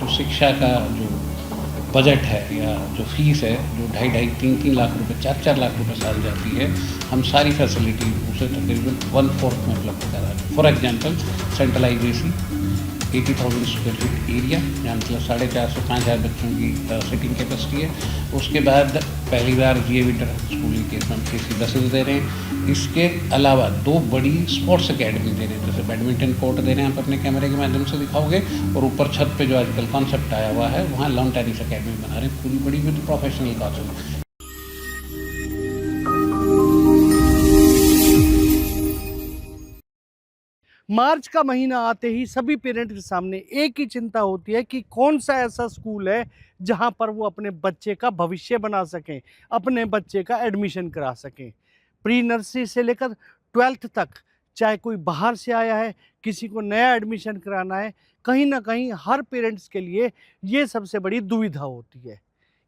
जो शिक्षा का जो बजट है या जो फीस है, जो 2.5-3 लाख रुपए, 4 लाख रुपए साल जाती है, हम सारी फैसिलिटी उसे तकरीबन 1/4 में उपलब्ध करा रहे हैं। For example centralise AC, 80,000 square feet area, जहाँ मतलब 450-5,000 बच्चों की सीटिंग कैपेसिटी है। उसके बाद पहली बार जीएवी स्कूल के केस में हम एसी बसेज दे रहे हैं। इसके अलावा 2 बड़ी स्पोर्ट्स अकेडमी दे रहे हैं, जैसे बैडमिंटन कोर्ट दे रहे हैं, आप अपने कैमरे के माध्यम से दिखाओगे, और ऊपर छत पे जो आजकल कॉन्सेप्ट आया हुआ है, वहाँ लॉन टेनिस अकेडमी बना रहे हैं, पूरी बड़ी विद प्रोफेशनल कोचेस। मार्च का महीना आते ही सभी पेरेंट के सामने एक ही चिंता होती है कि कौन सा ऐसा स्कूल है जहां पर वो अपने बच्चे का भविष्य बना सकें, अपने बच्चे का एडमिशन करा सकें। प्री नर्सरी से लेकर 12th तक, चाहे कोई बाहर से आया है, किसी को नया एडमिशन कराना है, कहीं ना कहीं हर पेरेंट्स के लिए ये सबसे बड़ी दुविधा होती है।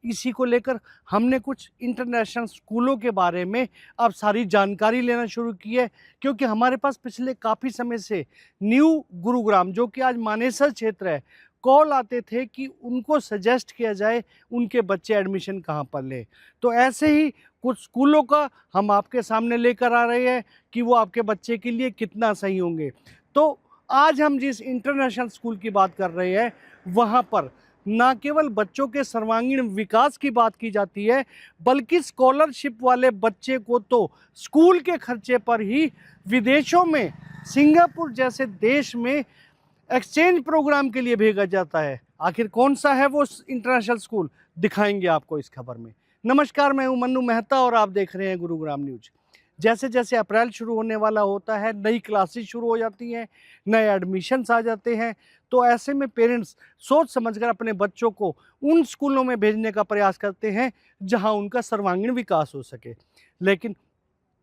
इसी को लेकर हमने कुछ इंटरनेशनल स्कूलों के बारे में अब सारी जानकारी लेना शुरू की है, क्योंकि हमारे पास पिछले काफ़ी समय से न्यू गुरुग्राम, जो कि आज मानेसर क्षेत्र है, कॉल आते थे कि उनको सजेस्ट किया जाए उनके बच्चे एडमिशन कहाँ पर ले। तो ऐसे ही कुछ स्कूलों का हम आपके सामने लेकर आ रहे हैं कि वो आपके बच्चे के लिए कितना सही होंगे। तो आज हम जिस इंटरनेशनल स्कूल की बात कर रहे हैं, वहाँ पर ना केवल बच्चों के सर्वांगीण विकास की बात की जाती है, बल्कि स्कॉलरशिप वाले बच्चे को तो स्कूल के खर्चे पर ही विदेशों में, सिंगापुर जैसे देश में एक्सचेंज प्रोग्राम के लिए भेजा जाता है। आखिर कौन सा है वो इंटरनेशनल स्कूल, दिखाएंगे आपको इस खबर में। नमस्कार, मैं हूं मन्नू मेहता और आप देख रहे हैं गुरुग्राम न्यूज। जैसे जैसे अप्रैल शुरू होने वाला होता है, नई क्लासेस शुरू हो जाती हैं, नए एडमिशन्स आ जाते हैं, तो ऐसे में पेरेंट्स सोच समझकर अपने बच्चों को उन स्कूलों में भेजने का प्रयास करते हैं जहां उनका सर्वांगीण विकास हो सके। लेकिन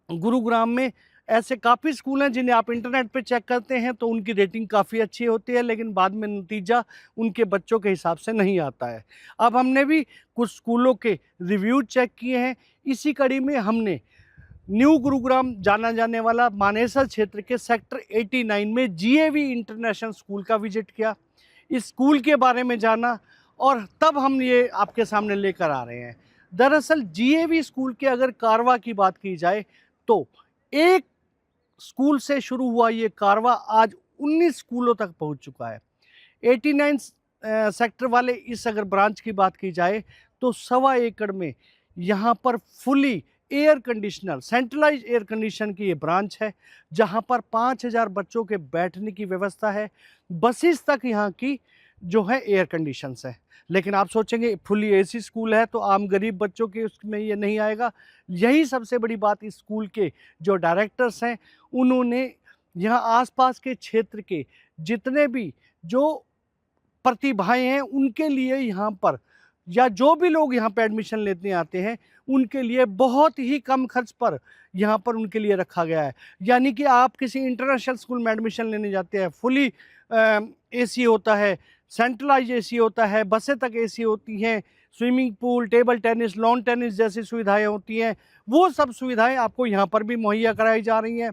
गुरुग्राम में ऐसे काफ़ी स्कूल हैं जिन्हें आप इंटरनेट पे चेक करते हैं तो उनकी रेटिंग काफ़ी अच्छी होती है, लेकिन बाद में नतीजा उनके बच्चों के हिसाब से नहीं आता है। अब हमने भी कुछ स्कूलों के रिव्यू चेक किए हैं। इसी कड़ी में हमने न्यू गुरुग्राम जाना जाने वाला मानेसर क्षेत्र के सेक्टर 89 में जीएवी इंटरनेशनल स्कूल का विजिट किया, इस स्कूल के बारे में जाना, और तब हम ये आपके सामने लेकर आ रहे हैं। दरअसल जीएवी स्कूल के अगर कारवा की बात की जाए तो एक स्कूल से शुरू हुआ ये कारवा आज 19 स्कूलों तक पहुंच चुका है। 89 सेक्टर वाले इस अगर ब्रांच की बात की जाए तो 1.25 एकड़ में यहाँ पर fully air conditioner, centralise air condition की ये ब्रांच है, जहाँ पर 5,000 बच्चों के बैठने की व्यवस्था है। बसेस तक यहाँ की जो है एयर कंडीशंस है। लेकिन आप सोचेंगे फुली एसी स्कूल है तो आम गरीब बच्चों के उसमें ये नहीं आएगा। यही सबसे बड़ी बात इस स्कूल के जो डायरेक्टर्स हैं, उन्होंने यहाँ आसपास के क्षेत्र के जितने भी जो प्रतिभाएं हैं उनके लिए यहाँ पर, या जो भी लोग यहाँ पे एडमिशन लेते आते हैं, उनके लिए बहुत ही कम खर्च पर यहाँ पर उनके लिए रखा गया है। यानी कि आप किसी इंटरनेशनल स्कूल में एडमिशन लेने जाते हैं, फुली एसी होता है, सेंट्रलाइज एसी होता है, बसें तक एसी होती हैं, swimming pool, table tennis, lawn tennis जैसी सुविधाएं होती हैं। वो सब सुविधाएं आपको यहाँ पर भी मुहैया कराई जा रही हैं।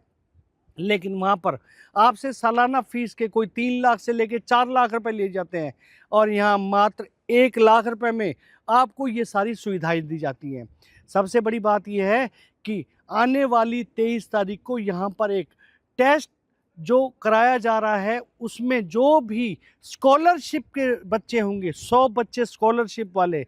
लेकिन वहाँ पर आपसे सालाना फीस के कोई 3 लाख से लेके 4 लाख रुपए लिए जाते हैं, और यहाँ मात्र 1 लाख रुपए में आपको ये सारी सुविधाएं दी जाती हैं। सबसे बड़ी बात यह है कि आने वाली 23 तारीख को यहाँ पर एक टेस्ट जो कराया जा रहा है, उसमें जो भी स्कॉलरशिप के बच्चे होंगे, 100 बच्चे स्कॉलरशिप वाले,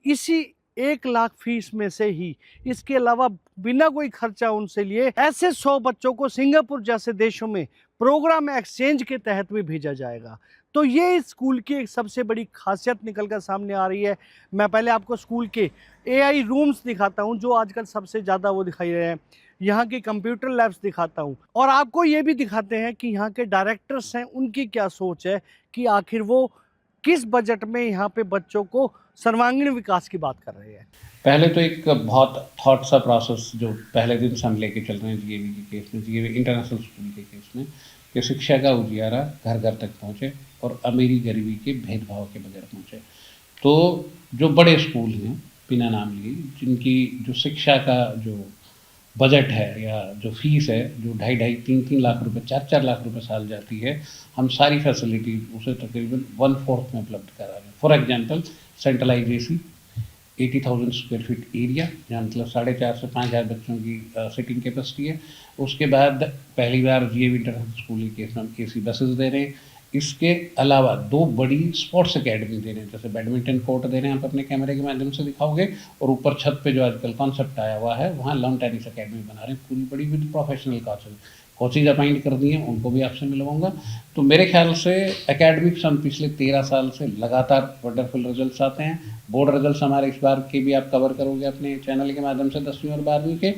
इसी 1 लाख फीस में से ही, इसके अलावा बिना कोई खर्चा उनसे लिए, ऐसे 100 बच्चों को सिंगापुर जैसे देशों में प्रोग्राम एक्सचेंज के तहत भी भेजा जाएगा। तो ये इस स्कूल की एक सबसे बड़ी खासियत निकल कर सामने आ रही है। मैं पहले आपको स्कूल के एआई रूम्स दिखाता हूँ, जो आजकल सबसे ज़्यादा वो दिखाई रहे हैं। यहाँ की कंप्यूटर लैब्स दिखाता हूँ, और आपको ये भी दिखाते हैं कि यहाँ के डायरेक्टर्स हैं, उनकी क्या सोच है कि आखिर वो किस बजट में यहाँ पे बच्चों को सर्वांगीण विकास की बात कर रहे हैं। पहले तो एक बहुत थॉट सा प्रोसेस जो पहले दिन से हम लेके चल रहे हैं जीएवी के केस में, जीएवी इंटरनेशनल स्कूल के केस में, कि शिक्षा का उजियारा घर घर तक पहुँचे और अमीरी गरीबी के भेदभाव के बगैर पहुँचे। तो जो बड़े स्कूल हैं, बिना नाम लिए, जिनकी जो शिक्षा का जो बजट है या जो फीस है जो 2.5-3 लाख रुपए 4 लाख रुपए साल जाती है, हम सारी फैसिलिटी उसे तकरीबन 1/4 में उपलब्ध करा रहे हैं। For example centralise AC, 80,000 square feet area, जहाँ मतलब 4,500 से 5,000 बच्चों की सिटिंग कैपेसिटी है। उसके बाद पहली बार GAV इंटरनेशनल स्कूल के केस में हम AC बसेस दे रहे हैं। इसके अलावा 2 बड़ी स्पोर्ट्स एकेडमी दे रहे हैं, जैसे बैडमिंटन कोर्ट दे रहे हैं, आप अपने कैमरे के माध्यम से दिखाओगे, और ऊपर छत पे जो आजकल कॉन्सेप्ट आया हुआ है वहाँ लॉन टेनिस एकेडमी बना रहे हैं, पूरी बड़ी विद प्रोफेशनल कोचेज अपॉइंट कर दिए हैं, उनको भी आपसे मिलवाऊंगा। तो मेरे ख्याल से एकेडमिक्स हम पिछले 13 साल से लगातार वंडरफुल रिजल्ट्स आते हैं। बोर्ड रिजल्ट्स हमारे इस बार के भी आप कवर करोगे अपने चैनल के माध्यम से 10वीं और 12वीं के।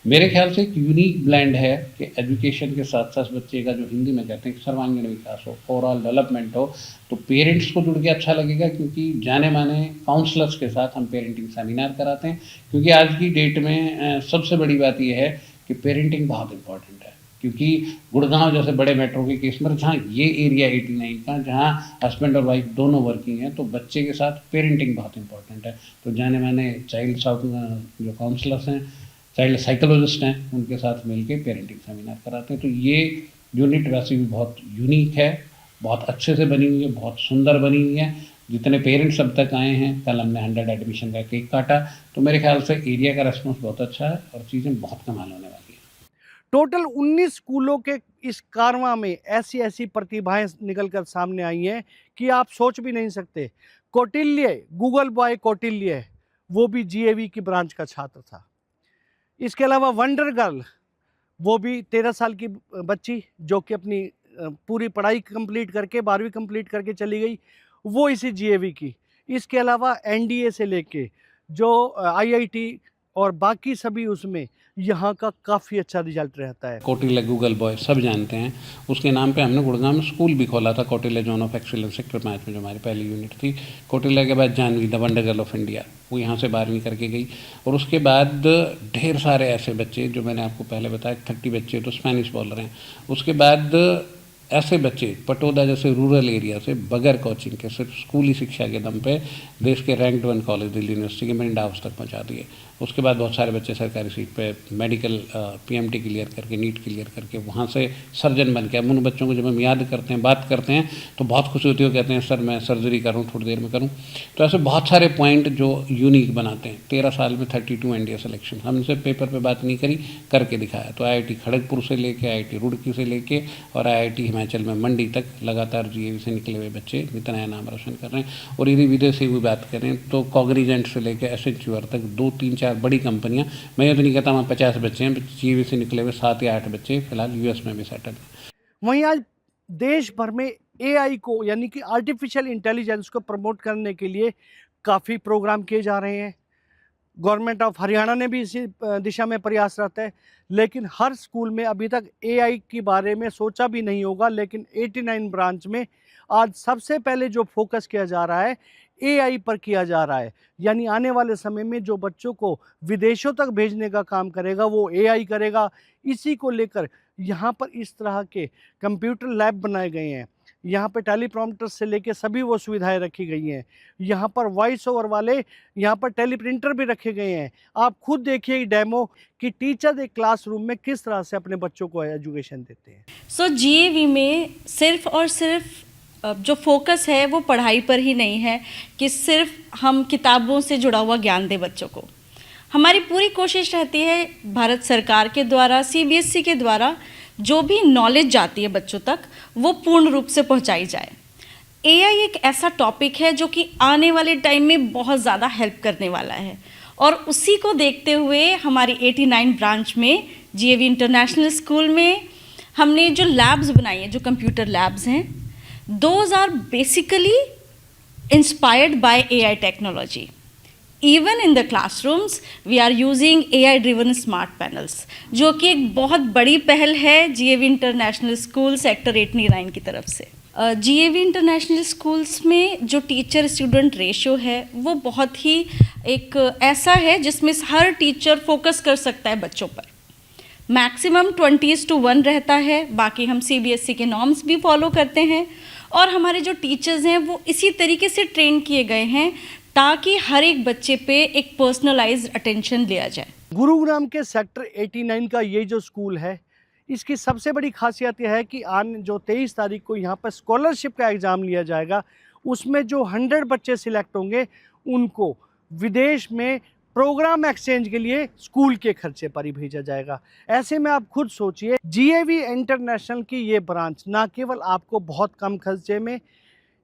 मेरे ख्याल से एक यूनिक ब्लेंड है कि एजुकेशन के साथ साथ बच्चे का जो हिंदी में कहते हैं सर्वांगीण विकास हो, ओवरऑल डेवलपमेंट हो, तो पेरेंट्स को जुड़ के अच्छा लगेगा, क्योंकि जाने माने काउंसलर्स के साथ हम पेरेंटिंग सेमिनार कराते हैं। क्योंकि आज की डेट में सबसे बड़ी बात यह है कि पेरेंटिंग बहुत इंपॉर्टेंट है, क्योंकि गुड़गांव जैसे बड़े मेट्रो के केस में जहाँ ये एरिया 89 का, जहाँ हस्बैंड और वाइफ दोनों वर्किंग हैं, तो बच्चे के साथ पेरेंटिंग बहुत इंपॉर्टेंट है। तो जाने माने चाइल्ड जो काउंसलर्स हैं, चाइल्ड साइकोलॉजिस्ट हैं, उनके साथ मिलके पेरेंटिंग सेमिनार कराते हैं। तो ये यूनिट वैसे भी बहुत यूनिक है, बहुत अच्छे से बनी हुई है, बहुत सुंदर बनी हुई है। जितने पेरेंट्स अब तक आए हैं, कल हमने 100 एडमिशन का केक काटा, तो मेरे ख्याल से एरिया का रेस्पॉन्स बहुत अच्छा है और चीज़ें बहुत कमाल होने वाली हैं। टोटल 19 स्कूलों के इस कारवां में ऐसी ऐसी प्रतिभाएं निकलकर सामने आई हैं कि आप सोच भी नहीं सकते। कौटिल्य, गूगल बॉय कौटिल्य, वो भी GAV की ब्रांच का छात्र था। इसके अलावा वंडर गर्ल, वो भी 13 साल की बच्ची जो कि अपनी पूरी पढ़ाई कंप्लीट करके 12वीं कंप्लीट करके चली गई, वो इसी GAV की। इसके अलावा NDA से लेके जो IIT और बाकी सभी, उसमें यहाँ का काफ़ी अच्छा रिजल्ट रहता है। कौटिल्य गूगल बॉय सब जानते हैं, उसके नाम पे हमने गुड़गांव में स्कूल भी खोला था, Kautilya zone of excellence sector 5 में, जो हमारी पहली यूनिट थी। कौटिल्य के बाद Jahnavi, the wonder girl of India, वो यहाँ से 12वीं करके गई। और उसके बाद ढेर सारे ऐसे बच्चे, जो मैंने आपको पहले बताया 30 बच्चे तो स्पेनिश बोल रहे हैं। उसके बाद ऐसे बच्चे पटोदा जैसे रूरल एरिया से बगैर कोचिंग के सिर्फ स्कूली शिक्षा के दम पे देश के रैंक्ड 1 कॉलेज दिल्ली यूनिवर्सिटी के मिड हाउस तक पहुंचा दिए। उसके बाद बहुत सारे बच्चे सरकारी सीट पे मेडिकल PMT क्लियर करके, नीट क्लियर करके वहाँ से सर्जन बन के, अब उन बच्चों को जब हम याद करते हैं, बात करते हैं, तो बहुत खुशी होती है। कहते हैं सर मैं सर्जरी करूँ, थोड़ी देर में करूँ। तो ऐसे बहुत सारे पॉइंट जो यूनिक बनाते हैं। 13 साल में 32 NDA सिलेक्शन, हमसे पेपर पे बात नहीं करी, करके दिखाया। तो IIT खड़गपुर से लेके, IIT रुड़की से लेके और IIT हिमाचल में मंडी तक लगातार GAV से निकले हुए बच्चे इतना नया नाम रोशन कर रहे हैं। और यदि विदेश की बात करें तो कॉग्निजेंट से लेकर Accenture तक 2, 3, 4 बड़ी कंपनियां, मैं ये तो नहीं कहता वहाँ 50 बच्चे हैं, GAV से निकले हुए 7 या 8 बच्चे फिलहाल US में भी सेटल हैं। वहीं आज देश भर में AI को, यानी कि आर्टिफिशियल इंटेलिजेंस को प्रमोट करने के लिए काफ़ी प्रोग्राम किए जा रहे हैं। गवर्नमेंट ऑफ हरियाणा ने भी इसी दिशा में प्रयासरत है, लेकिन हर स्कूल में अभी तक AI के बारे में सोचा भी नहीं होगा। लेकिन 89 ब्रांच में आज सबसे पहले जो फोकस किया जा रहा है, AI पर किया जा रहा है। यानी आने वाले समय में जो बच्चों को विदेशों तक भेजने का काम करेगा, वो AI करेगा। इसी को लेकर यहाँ पर इस तरह के कंप्यूटर लैब बनाए गए हैं। यहाँ पे टेलीप्रॉम्प्टर से लेके सभी वो सुविधाएं रखी गई हैं। यहाँ पर वॉइस ओवर वाले, यहाँ पर टेलीप्रिंटर भी रखे गए हैं। आप खुद देखिए डेमो कि टीचर एक क्लासरूम में किस तरह से अपने बच्चों को एजुकेशन देते हैं। GAV में सिर्फ और सिर्फ जो फोकस है वो पढ़ाई पर ही नहीं है कि सिर्फ हम किताबों से जुड़ा हुआ ज्ञान दें बच्चों को। हमारी पूरी कोशिश रहती है भारत सरकार के द्वारा, CBSE के द्वारा जो भी नॉलेज जाती है बच्चों तक, वो पूर्ण रूप से पहुंचाई जाए। AI एक ऐसा टॉपिक है जो कि आने वाले टाइम में बहुत ज़्यादा हेल्प करने वाला है, और उसी को देखते हुए हमारी 89 ब्रांच में GAV इंटरनेशनल स्कूल में हमने जो लैब्स बनाई हैं, जो कंप्यूटर लैब्स हैं, those are basically inspired by AI technology. Even in the classrooms, we are using AI-driven smart panels, जो कि एक बहुत बड़ी पहल है GAV इंटरनेशनल स्कूल सेक्टर 89 की तरफ से। GAV इंटरनेशनल स्कूल्स में जो टीचर स्टूडेंट रेशियो है वो बहुत ही एक ऐसा है जिसमें हर टीचर फोकस कर सकता है बच्चों पर। मैक्सिमम 20:1 रहता है। बाकी हम CBSE के नॉर्म्स भी फॉलो करते हैं, और हमारे जो टीचर्स हैं वो इसी तरीके से ट्रेन किए गए हैं ताकि हर एक बच्चे पे एक पर्सनलाइज्ड अटेंशन लिया जाए। गुरुग्राम के सेक्टर 89 का ये जो स्कूल है, इसकी सबसे बड़ी खासियत यह है कि आने जो 23 तारीख को यहाँ पर स्कॉलरशिप का एग्ज़ाम लिया जाएगा, उसमें जो 100 बच्चे सिलेक्ट होंगे उनको विदेश में प्रोग्राम एक्सचेंज के लिए स्कूल के खर्चे पर ही भेजा जाएगा। ऐसे में आप खुद सोचिए, जीएवी इंटरनेशनल की ये ब्रांच ना केवल आपको बहुत कम खर्चे में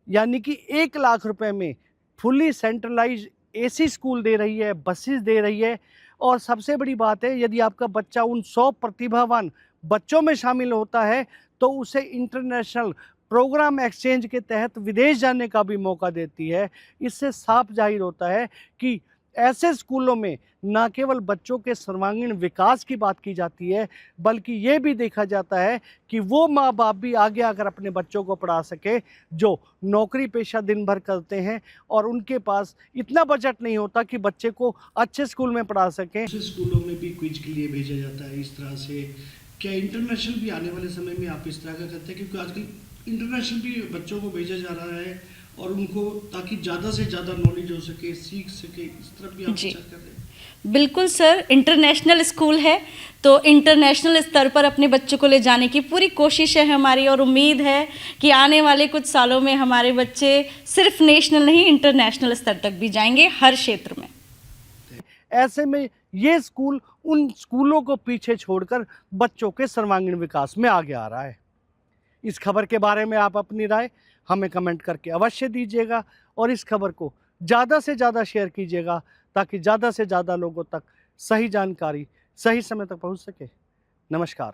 यानी कि 1 लाख रुपए में फुली सेंट्रलाइज एसी स्कूल दे रही है, बसेस दे रही है, और सबसे बड़ी बात है, यदि आपका बच्चा उन 100 प्रतिभावान बच्चों में शामिल होता है तो उसे इंटरनेशनल प्रोग्राम एक्सचेंज के तहत विदेश जाने का भी मौका देती है। इससे साफ जाहिर होता है कि ऐसे स्कूलों में न केवल बच्चों के सर्वांगीण विकास की बात की जाती है, बल्कि ये भी देखा जाता है कि वो माँ बाप भी आगे आकर अपने बच्चों को पढ़ा सके जो नौकरी पेशा दिन भर करते हैं और उनके पास इतना बजट नहीं होता कि बच्चे को अच्छे स्कूल में पढ़ा सकें। स्कूलों में भी क्विज के लिए भेजा जाता है इस तरह से। क्या इंटरनेशनल भी आने वाले समय में आप इस तरह का करते हैं, क्योंकि आजकल इंटरनेशनल भी बच्चों को भेजा जा रहा है और उनको ताकि ज़्यादा से ज़्यादा नॉलेज हो सके, सीख सके, इस तरफ भी आप जी। विचार कर रहे हैं? बिल्कुल सर, इंटरनेशनल स्कूल है तो इंटरनेशनल स्तर पर अपने बच्चों को ले जाने की पूरी कोशिश है हमारी, और उम्मीद है कि आने वाले कुछ सालों में हमारे बच्चे सिर्फ नेशनल नहीं इंटरनेशनल स्तर तक भी जाएंगे हर क्षेत्र में। ऐसे में ये स्कूल उन स्कूलों को पीछे छोड़कर बच्चों के सर्वांगीण विकास में आगे आ रहा है। इस खबर के बारे में आप अपनी राय हमें कमेंट करके अवश्य दीजिएगा और इस खबर को ज़्यादा से ज़्यादा शेयर कीजिएगा ताकि ज़्यादा से ज़्यादा लोगों तक सही जानकारी सही समय तक पहुंच सके। नमस्कार।